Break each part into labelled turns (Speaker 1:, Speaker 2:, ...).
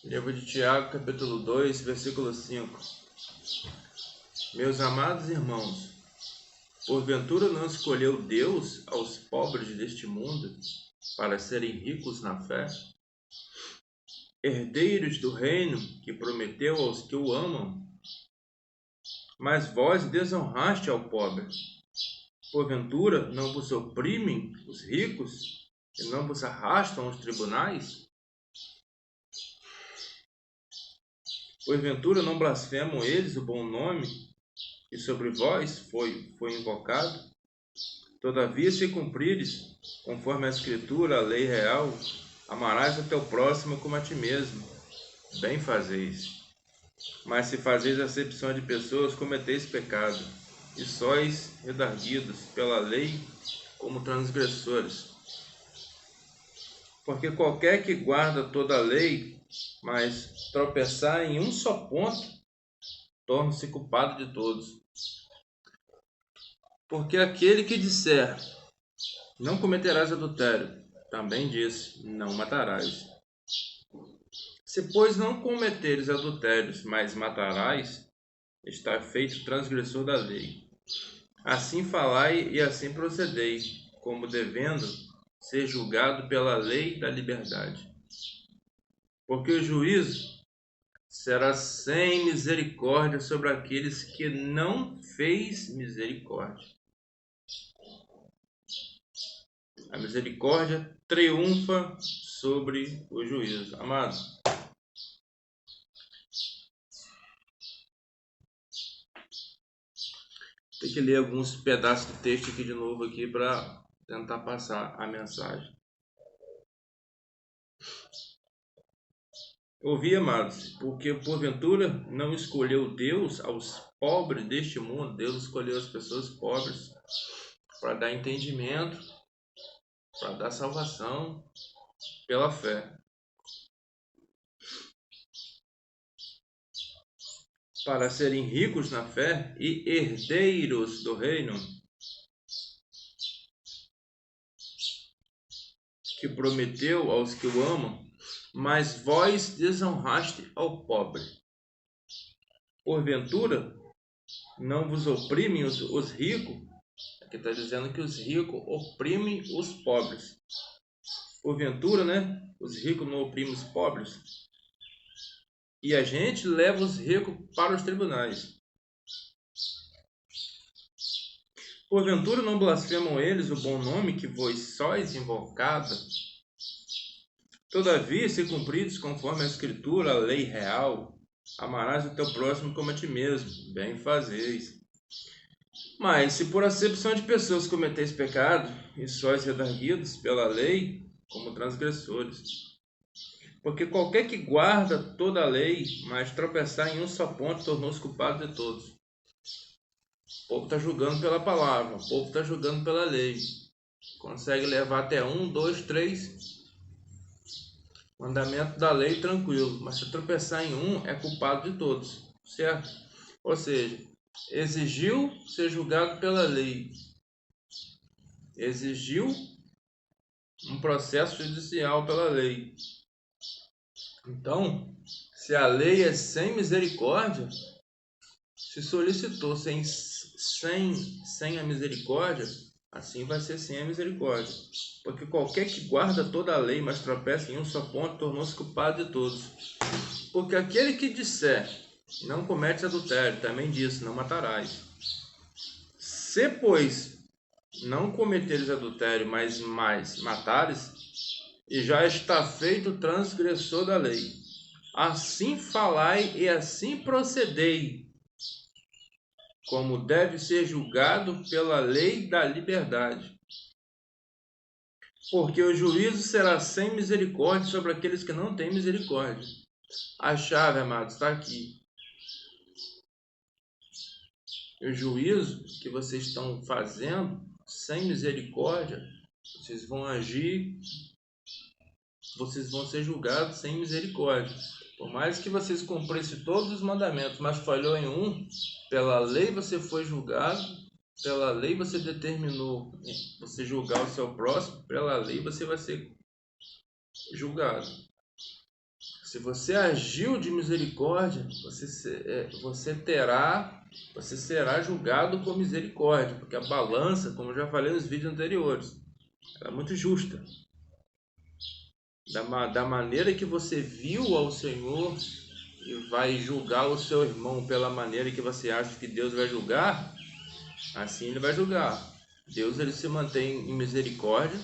Speaker 1: Livro de Tiago, capítulo 2, versículo 5. Meus amados irmãos, porventura não escolheu Deus aos pobres deste mundo para serem ricos na fé, herdeiros do reino que prometeu aos que o amam? Mas vós desonraste ao pobre. Porventura não vos oprimem os ricos e não vos arrastam aos tribunais? Porventura não blasfemam eles o bom nome que sobre vós foi invocado? Todavia, se cumprires, conforme a Escritura, a lei real, amarás o teu próximo como a ti mesmo. Bem fazeis. Mas se fazeis acepção de pessoas, cometeis pecado, e sois redarguidos pela lei como transgressores. Porque qualquer que guarda toda a lei, mas tropeçar em um só ponto, torna-se culpado de todos. Porque aquele que disser, não cometerás adultério, também diz, não matarás. Se, pois, não cometeres adultérios, mas matarás, está feito transgressor da lei. Assim falai e assim procedei, como devendo ser julgado pela lei da liberdade. Porque o juízo será sem misericórdia sobre aqueles que não fez misericórdia. A misericórdia triunfa sobre o juízo. Amado, tem que ler alguns pedaços do texto aqui de novo aqui para tentar passar a mensagem. Ouvi, amados, porque porventura não escolheu Deus aos pobres deste mundo. Deus escolheu as pessoas pobres para dar entendimento, para dar salvação pela fé, para serem ricos na fé e herdeiros do reino que prometeu aos que o amam. Mas vós desonraste ao pobre. Porventura não vos oprimem os ricos? Aqui está dizendo que os ricos oprimem os pobres. Porventura, os ricos não oprimem os pobres. E a gente leva os ricos para os tribunais. Porventura não blasfemam eles o bom nome que vos sois invocado? Todavia, se cumpridos conforme a Escritura, a lei real, amarás o teu próximo como a ti mesmo. Bem fazeis. Mas, se por acepção de pessoas cometeis pecado, e sois redarguidos pela lei como transgressores. Porque qualquer que guarda toda a lei, mas tropeçar em um só ponto, tornou-se culpado de todos. O povo está julgando pela palavra, o povo está julgando pela lei. Consegue levar até 1, 2, 3 mandamentos da lei tranquilo, mas se tropeçar em um, é culpado de todos, certo? Ou seja, exigiu ser julgado pela lei, exigiu um processo judicial pela lei. Então, se a lei é sem misericórdia, se solicitou sem a misericórdia, assim vai ser sem a misericórdia. Porque qualquer que guarda toda a lei, mas tropeça em um só ponto, tornou-se culpado de todos. Porque aquele que disser, não comete adultério, também disse, não matarás. Se, pois, não cometeres adultério, mas matares, e já está feito o transgressor da lei. Assim falai e assim procedei, como deve ser julgado pela lei da liberdade. Porque o juízo será sem misericórdia sobre aqueles que não têm misericórdia. A chave, amados, está aqui. O juízo que vocês estão fazendo sem misericórdia, vocês vão agir, vocês vão ser julgados sem misericórdia. Por mais que vocês cumprissem todos os mandamentos, mas falhou em um, pela lei você foi julgado, pela lei você determinou você julgar o seu próximo, pela lei você vai ser julgado. Se você agiu de misericórdia, você será julgado com misericórdia, porque a balança, como eu já falei nos vídeos anteriores, ela é muito justa. Da maneira que você viu ao Senhor e vai julgar o seu irmão pela maneira que você acha que Deus vai julgar, assim ele vai julgar. Deus, ele se mantém em misericórdia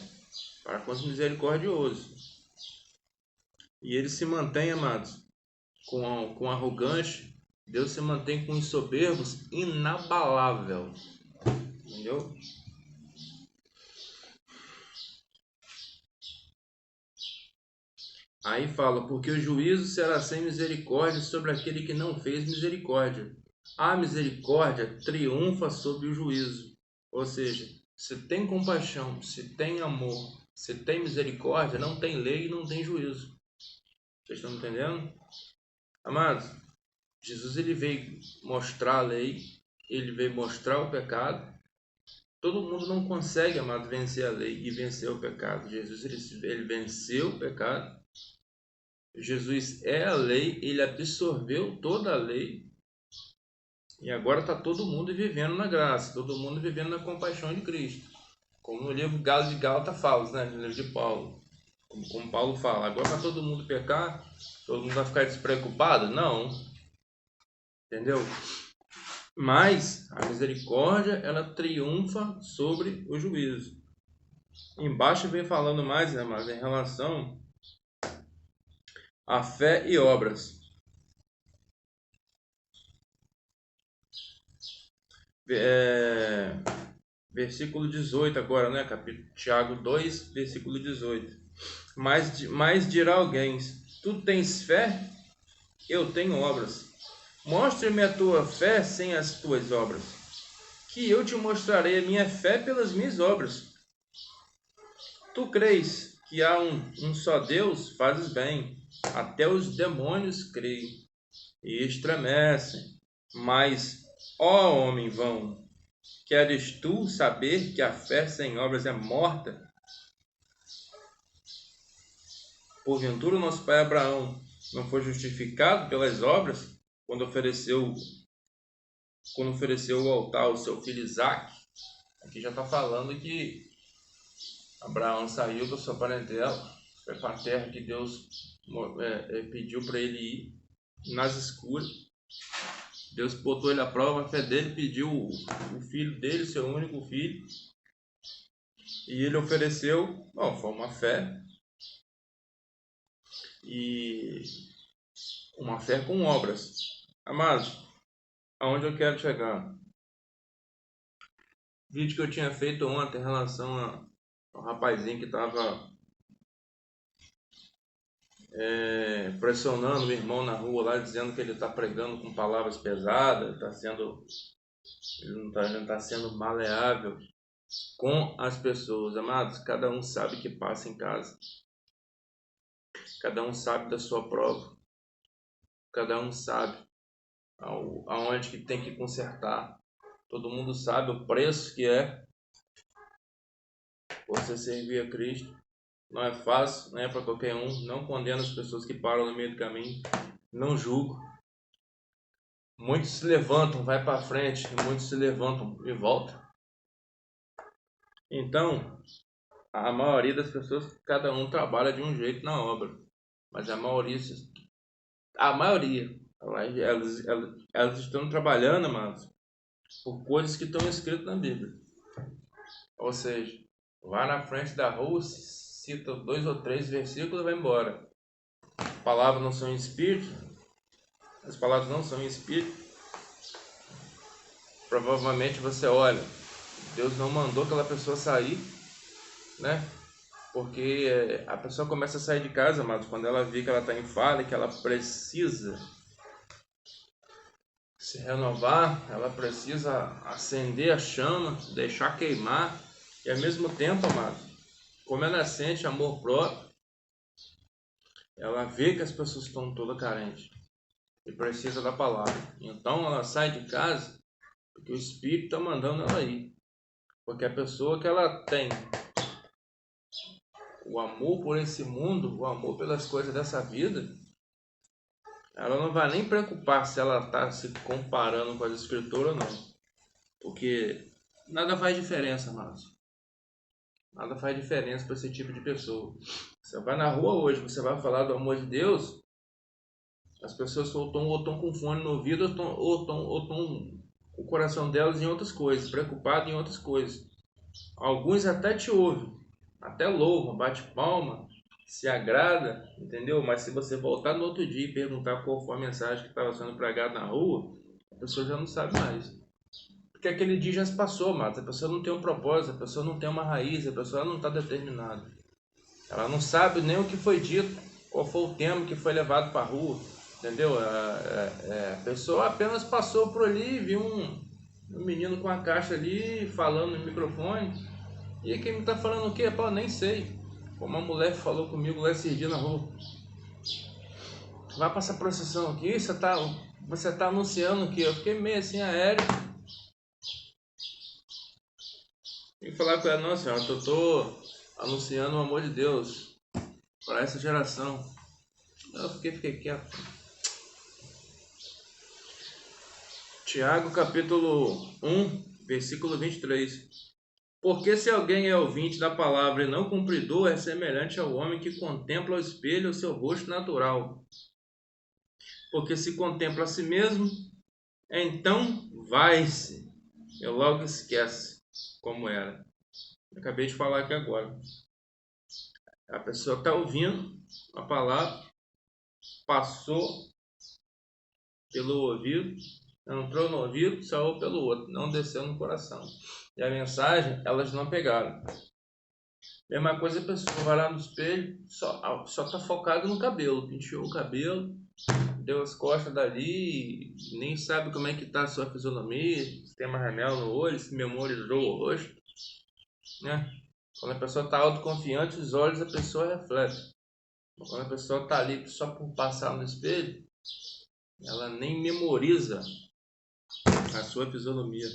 Speaker 1: para com os misericordiosos. E ele se mantém, amados, com arrogante. Deus se mantém com os soberbos inabalável. Entendeu? Aí fala, porque o juízo será sem misericórdia sobre aquele que não fez misericórdia. A misericórdia triunfa sobre o juízo. Ou seja, se tem compaixão, se tem amor, se tem misericórdia, não tem lei e não tem juízo. Vocês estão entendendo? Amados, Jesus, ele veio mostrar a lei, ele veio mostrar o pecado. Todo mundo não consegue, amado, vencer a lei e vencer o pecado. Jesus, ele venceu o pecado. Jesus é a lei, ele absorveu toda a lei. E agora está todo mundo vivendo na graça, todo mundo vivendo na compaixão de Cristo. Como no livro Galo de Gálatas fala, né? No livro de Paulo. Como Paulo fala, agora vai todo mundo pecar, todo mundo vai ficar despreocupado? Não. Entendeu? Mas a misericórdia, ela triunfa sobre o juízo. Embaixo vem falando mais, né, mas em relação a fé e obras. Versículo 18 agora, né? Capítulo Tiago 2, versículo 18. Mas dirá alguém, tu tens fé? Eu tenho obras. Mostre-me a tua fé sem as tuas obras, que eu te mostrarei a minha fé pelas minhas obras. Tu crês que há um só Deus? Fazes bem. Até os demônios creem e estremecem. Mas, ó homem vão, queres tu saber que a fé sem obras é morta? Porventura nosso pai Abraão não foi justificado pelas obras quando ofereceu o altar ao seu filho Isaque? Aqui já está falando que Abraão saiu da sua parentela, foi para a terra que Deus pediu para ele ir, nas escuras. Deus botou ele à prova, a fé dele, pediu o filho dele, seu único filho, e ele ofereceu. Bom, foi uma fé, e uma fé com obras. Amados, aonde eu quero chegar? Vídeo que eu tinha feito ontem em relação ao rapazinho que estava pressionando o irmão na rua lá, dizendo que ele está pregando com palavras pesadas, ele não está sendo maleável com as pessoas. Amados, cada um sabe o que passa em casa, cada um sabe da sua prova, cada um sabe aonde que tem que consertar. Todo mundo sabe o preço que é você servir a Cristo. Não é fácil, não é para qualquer um. Não condeno as pessoas que param no meio do caminho, não julgo. Muitos se levantam, vai para frente, e muitos se levantam e voltam. Então, a maioria das pessoas, cada um trabalha de um jeito na obra, mas a maioria, elas estão trabalhando, amados, por coisas que estão escritas na Bíblia. Ou seja, vai na frente da rua, cita 2 ou 3 versículos e vai embora. As palavras não são em espírito, provavelmente você olha, Deus não mandou aquela pessoa sair, né? Porque a pessoa começa a sair de casa, mas quando ela vê que ela está em falha, que ela precisa se renovar, ela precisa acender a chama, deixar queimar, e ao mesmo tempo, amado, como ela sente amor próprio, ela vê que as pessoas estão todas carentes e precisa da palavra. Então ela sai de casa porque o Espírito está mandando ela ir. Porque a pessoa que ela tem o amor por esse mundo, o amor pelas coisas dessa vida, ela não vai nem preocupar se ela está se comparando com as escrituras ou não. Porque nada faz diferença, Márcio. Nada faz diferença para esse tipo de pessoa. Você vai na rua hoje, você vai falar do amor de Deus, as pessoas ou estão com fone no ouvido ou estão com o coração delas em outras coisas, preocupado em outras coisas. Alguns até te ouvem, até louvam, bate palma, se agrada, entendeu? Mas se você voltar no outro dia e perguntar qual foi a mensagem que estava sendo pregada na rua, a pessoa já não sabe mais. Porque aquele dia já se passou, Matos. A pessoa não tem um propósito, a pessoa não tem uma raiz, a pessoa não está determinada. Ela não sabe nem o que foi dito, qual foi o tema que foi levado para a rua, entendeu? A pessoa apenas passou por ali e viu um menino com a caixa ali falando no microfone. E quem me está falando o quê? Pô, nem sei. Como uma mulher falou comigo lá esse dia na rua. Vai passar procissão aqui, você tá anunciando o quê? Eu fiquei meio assim aéreo. E falar com ela, não senhora, eu tô anunciando o amor de Deus para essa geração. Eu fiquei quieto. Tiago capítulo 1, versículo 23. Porque se alguém é ouvinte da palavra e não cumpridor, é semelhante ao homem que contempla ao espelho o seu rosto natural. Porque se contempla a si mesmo, então vai-se e logo esquece como era. Eu acabei de falar aqui agora. A pessoa está ouvindo a palavra, passou pelo ouvido, entrou no ouvido, saiu pelo outro, não desceu no coração. E a mensagem, elas não pegaram. Mesma coisa, a pessoa vai lá no espelho, só está focado no cabelo, penteou o cabelo, deu as costas dali, nem sabe como é que está a sua fisionomia, se tem mais remel no olho, se memorizou o rosto, né? Quando a pessoa está autoconfiante, os olhos da pessoa refletem. Quando a pessoa está ali só por passar no espelho, ela nem memoriza a sua fisionomia.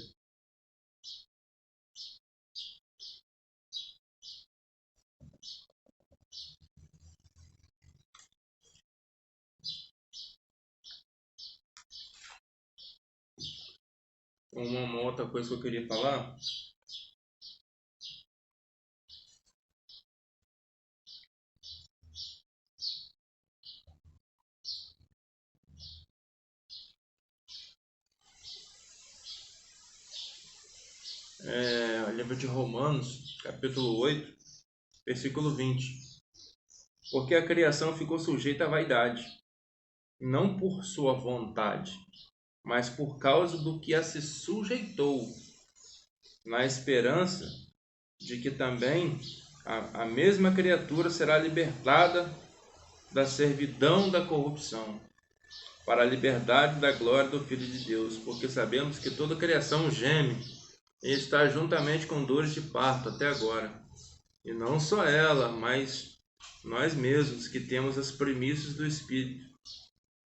Speaker 1: Uma outra coisa que eu queria falar, o livro de Romanos, capítulo 8, versículo 20. Porque a criação ficou sujeita à vaidade, não por sua vontade, mas por causa do que a se sujeitou, na esperança de que também a mesma criatura será libertada da servidão da corrupção, para a liberdade da glória do Filho de Deus, porque sabemos que toda a criação geme e está juntamente com dores de parto até agora. E não só ela, mas nós mesmos, que temos as primícias do Espírito,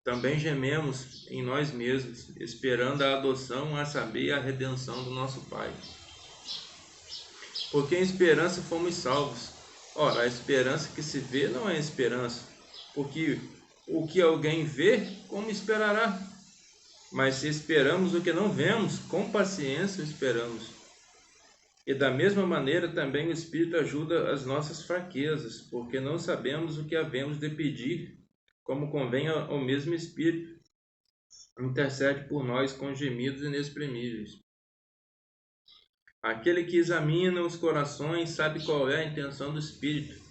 Speaker 1: também gememos em nós mesmos, esperando a adoção, a saber, a redenção do nosso Pai. Porque em esperança fomos salvos. Ora, a esperança que se vê não é esperança, porque o que alguém vê, como esperará? Mas se esperamos o que não vemos, com paciência esperamos. E da mesma maneira também o Espírito ajuda as nossas fraquezas, porque não sabemos o que havemos de pedir, como convém ao mesmo Espírito, intercede por nós com gemidos inexprimíveis. Aquele que examina os corações sabe qual é a intenção do Espírito,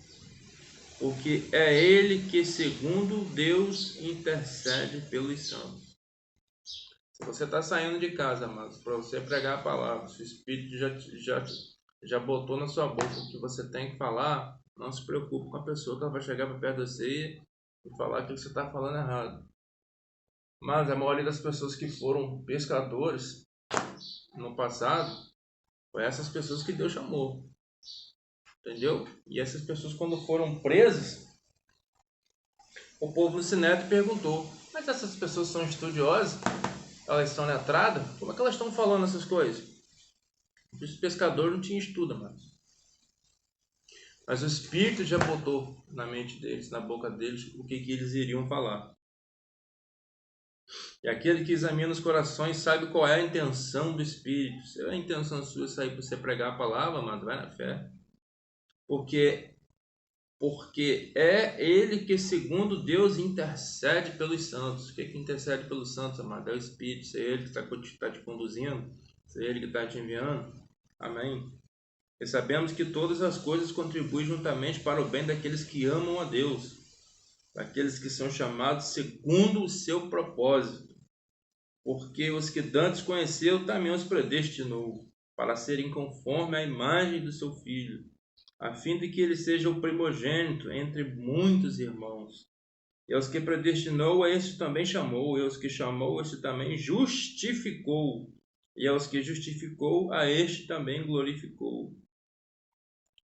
Speaker 1: porque é ele que, segundo Deus, intercede pelos santos. Se você está saindo de casa, amados, para você pregar a palavra, se o Espírito já botou na sua boca o que você tem que falar, não se preocupe com a pessoa que ela vai chegar para perto de você e falar que você está falando errado. Mas a maioria das pessoas que foram pescadores no passado, foi essas pessoas que Deus chamou. Entendeu? E essas pessoas, quando foram presas, o povo do Sinédrio perguntou: mas essas pessoas são estudiosas? Elas são letradas? Como é que elas estão falando essas coisas? Os pescadores não tinham estudo, mas o Espírito já botou na mente deles, na boca deles, o que eles iriam falar. E aquele que examina os corações sabe qual é a intenção do Espírito. Se é a intenção sua sair para você pregar a palavra, amado, vai na fé. Porque é ele que, segundo Deus, intercede pelos santos. O que intercede pelos santos, amado? É o Espírito. Se é ele que está te conduzindo, se é ele que está te enviando. Amém. E sabemos que todas as coisas contribuem juntamente para o bem daqueles que amam a Deus, daqueles que são chamados segundo o seu propósito. Porque os que dantes conheceu também os predestinou, para serem conforme a imagem do seu Filho, a fim de que ele seja o primogênito entre muitos irmãos. E aos que predestinou, a este também chamou, e aos que chamou, a este também justificou, e aos que justificou, a este também glorificou.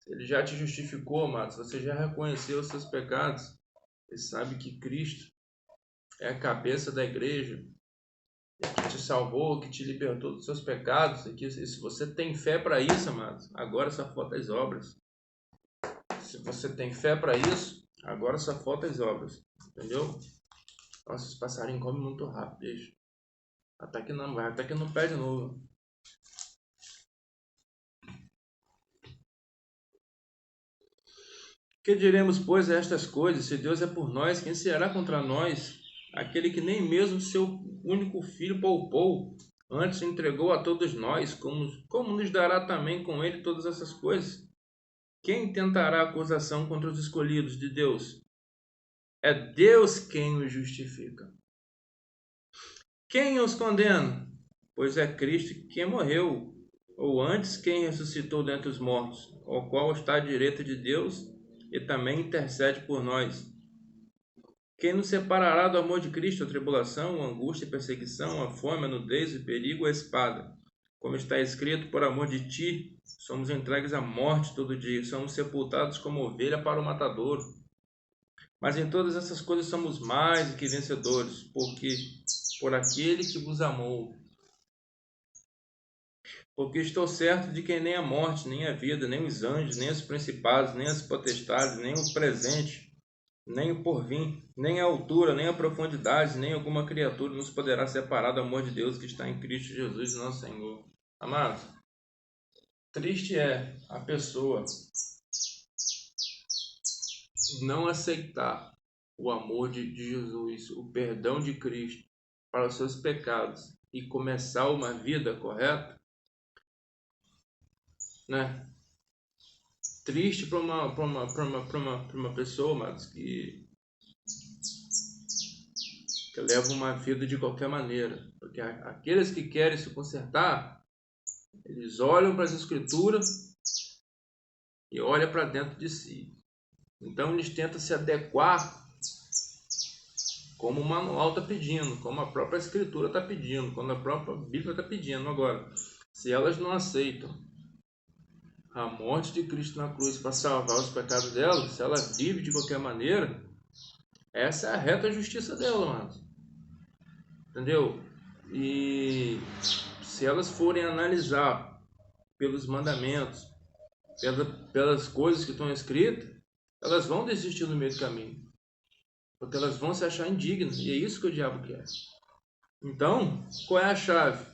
Speaker 1: Ele já te justificou, amados, você já reconheceu os seus pecados, e sabe que Cristo é a cabeça da igreja, que te salvou, que te libertou dos seus pecados, e que se você tem fé para isso, amados, agora só falta as obras. Se você tem fé para isso, agora só falta as obras, entendeu? Nossa, os passarinhos comem muito rápido, deixa. Até que não vai, até que não pé de novo. Que diremos, pois, a estas coisas? Se Deus é por nós, quem será contra nós? Aquele que nem mesmo seu único filho poupou, antes entregou a todos nós, como nos dará também com ele todas essas coisas? Quem tentará acusação contra os escolhidos de Deus? É Deus quem os justifica. Quem os condena? Pois é Cristo quem morreu, ou antes quem ressuscitou dentre os mortos, o qual está à direita de Deus e também intercede por nós. Quem nos separará do amor de Cristo? A tribulação, a angústia, a perseguição, a fome, a nudez, o perigo, a espada. Como está escrito, por amor de ti, somos entregues à morte todo dia, somos sepultados como ovelha para o matadouro. Mas em todas essas coisas somos mais do que vencedores, porque por aquele que vos amou. Porque estou certo de que nem a morte, nem a vida, nem os anjos, nem os principados, nem as potestades, nem o presente, nem o porvir, nem a altura, nem a profundidade, nem alguma criatura nos poderá separar do amor de Deus que está em Cristo Jesus, nosso Senhor. Amados, triste é a pessoa não aceitar o amor de Jesus, o perdão de Cristo para os seus pecados e começar uma vida correta, né? Triste para uma pessoa, mas que leva uma vida de qualquer maneira, porque aqueles que querem se consertar, eles olham para as Escrituras e olham para dentro de si. Então eles tentam se adequar como o manual está pedindo, como a própria Escritura está pedindo, como a própria Bíblia está pedindo. Agora, se elas não aceitam a morte de Cristo na cruz para salvar os pecados dela, se ela vive de qualquer maneira, essa é a reta justiça dela, mano. Entendeu? E se elas forem analisar pelos mandamentos, pelas coisas que estão escritas, elas vão desistir no meio do caminho, porque elas vão se achar indignas, e é isso que o diabo quer. Então, qual é a chave?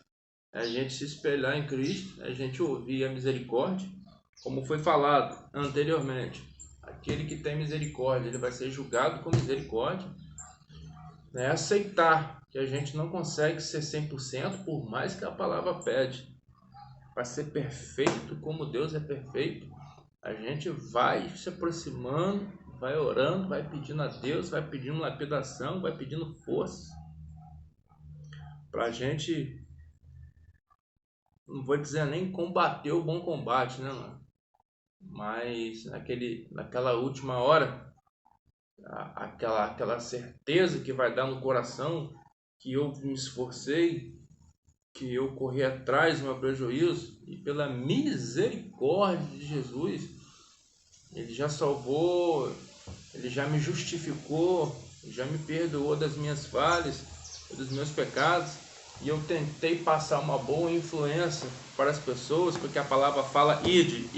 Speaker 1: É a gente se espelhar em Cristo, é a gente ouvir a misericórdia, como foi falado anteriormente. Aquele que tem misericórdia, ele vai ser julgado com misericórdia. É aceitar que a gente não consegue ser 100%, por mais que a palavra pede. Para ser perfeito como Deus é perfeito, a gente vai se aproximando, vai orando, vai pedindo a Deus, vai pedindo lapidação, vai pedindo força. Para a gente, não vou dizer nem combater o bom combate, né, mano? Mas naquela última hora, aquela certeza que vai dar no coração que eu me esforcei, que eu corri atrás do meu prejuízo, e pela misericórdia de Jesus, ele já salvou, ele já me justificou, já me perdoou das minhas falhas, dos meus pecados, e eu tentei passar uma boa influência para as pessoas, porque a palavra fala ide,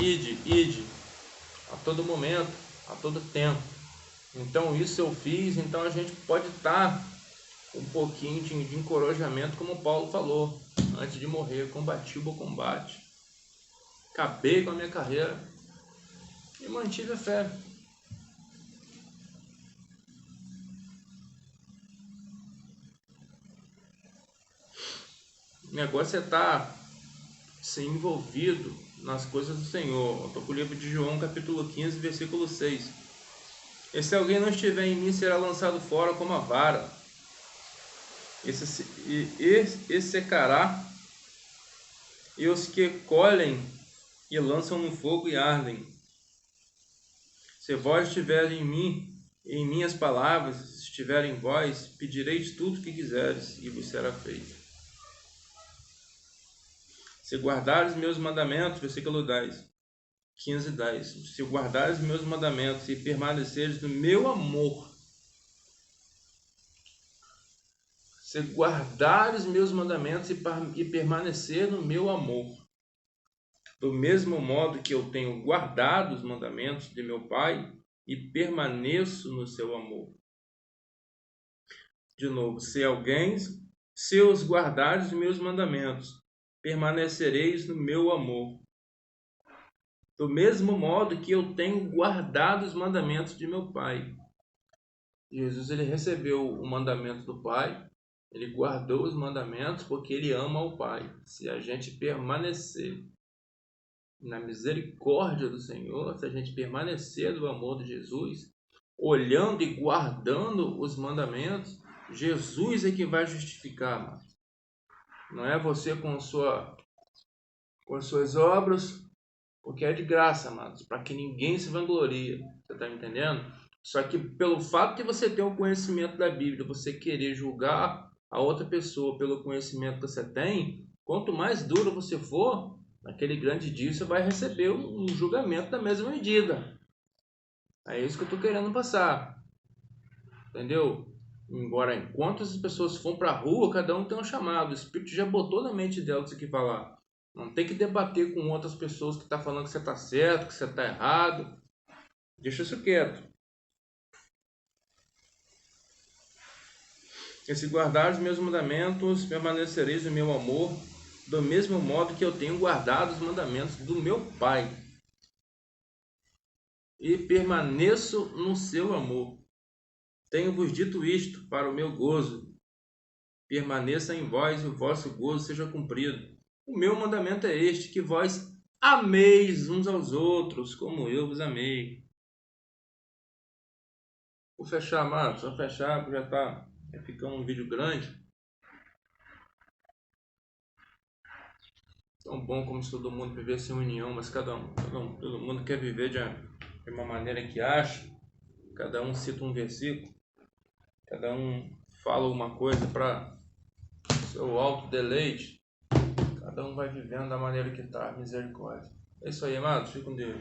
Speaker 1: a todo momento, a todo tempo. Então isso eu fiz, então a gente pode estar um pouquinho de encorajamento, como Paulo falou, antes de morrer: combati o bom combate, acabei com a minha carreira e mantive a fé. O negócio é estar ser envolvido nas coisas do Senhor. Eu estou com o livro de João, capítulo 15, versículo 6. E se alguém não estiver em mim, será lançado fora como a vara, e secará, e os que colhem e lançam no fogo e ardem. Se vós estiverem em mim, e em minhas palavras estiverem em vós, pedireis tudo o que quiseres, e vos será feito. Se guardares meus mandamentos, versículo 10, 15, 10. Se guardares meus mandamentos e permaneceres no meu amor, se guardares meus mandamentos e permanecer no meu amor, do mesmo modo que eu tenho guardado os mandamentos de meu Pai e permaneço no seu amor. De novo, se os guardares os meus mandamentos, permanecereis no meu amor. Do mesmo modo que eu tenho guardado os mandamentos de meu Pai. Jesus, ele recebeu o mandamento do Pai, ele guardou os mandamentos porque ele ama o Pai. Se a gente permanecer na misericórdia do Senhor, se a gente permanecer no amor de Jesus, olhando e guardando os mandamentos, Jesus é que vai justificar, mano. Não é você com as suas obras, porque é de graça, amados, para que ninguém se vanglorie. Você está me entendendo? Só que pelo fato de você ter o conhecimento da Bíblia, você querer julgar a outra pessoa pelo conhecimento que você tem, quanto mais duro você for, naquele grande dia você vai receber um julgamento da mesma medida. É isso que eu estou querendo passar. Entendeu? Embora enquanto as pessoas for para a rua, cada um tem um chamado. O Espírito já botou na mente dela isso que falar. Não tem que debater com outras pessoas que estão falando que você está certo, que você está errado. Deixa isso quieto. E se guardar os meus mandamentos, permanecereis no meu amor, do mesmo modo que eu tenho guardado os mandamentos do meu Pai. E permaneço no seu amor. Tenho-vos dito isto para o meu gozo. Permaneça em vós e o vosso gozo seja cumprido. O meu mandamento é este, que vós ameis uns aos outros, como eu vos amei. Vou fechar, amados. Só fechar, porque já está ficando um vídeo grande. Tão bom como se todo mundo vivesse em união, mas todo mundo quer viver de uma maneira que acha. Cada um cita um versículo. Cada um fala uma coisa para seu auto-deleite. Cada um vai vivendo da maneira que está. Misericórdia. É isso aí, amados. Fique com Deus.